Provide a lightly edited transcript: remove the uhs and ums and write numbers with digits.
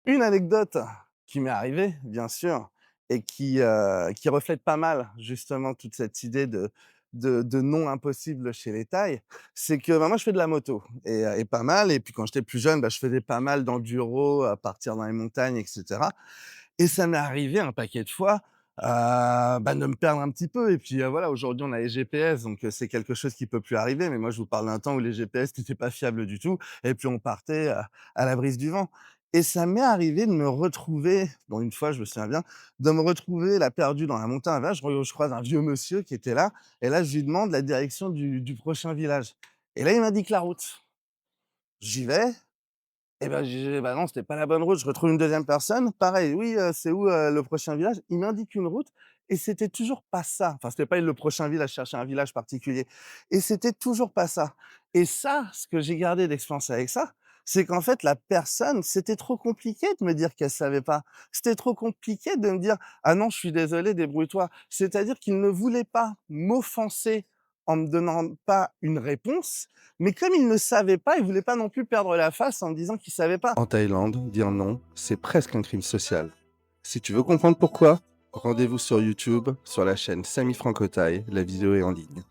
Une anecdote qui m'est arrivée, bien sûr, et qui reflète pas mal justement toute cette idée de non impossible chez les tailles, c'est que, moi je fais de la moto et pas mal et puis quand j'étais plus jeune, je faisais pas mal d'enduro, à partir dans les montagnes et cetera et ça m'est arrivé un paquet de fois, de me perdre un petit peu et puis, voilà, aujourd'hui on a les GPS donc c'est quelque chose qui peut plus arriver mais moi je vous parle d'un temps où les GPS n'étaient pas fiables du tout et puis on partait, à la brise du vent et ça m'est arrivé de me retrouver, bon une fois je me souviens bien, de me retrouver là perdu dans la montagne. Là je croise un vieux monsieur qui était là et là je lui demande la direction du prochain village et là il m'indique la route. J'y vais et j'ai bah non, c'était pas la bonne route. Je retrouve une deuxième personne, pareil: «Oui, c'est où, le prochain village?» Il m'indique une route et c'était toujours pas ça. Enfin, c'était pas le prochain village, je cherchais un village particulier et c'était toujours pas ça et ça, ce que j'ai gardé d'expérience avec ça, c'est qu'en fait, la personne, c'était trop compliqué de me dire qu'elle savait pas. C'était trop compliqué de me dire: «Ah non, je suis désolé, débrouille-toi». C'est-à-dire qu'il ne voulait pas m'offenser en me donnant pas une réponse, mais comme il ne savait pas, il voulait pas non plus perdre la face en me disant qu'il savait pas. En Thaïlande, dire non, c'est presque un crime social. Si tu veux comprendre pourquoi, rendez-vous sur YouTube, sur la chaîne Sami Franco Thaï, la vidéo est en ligne.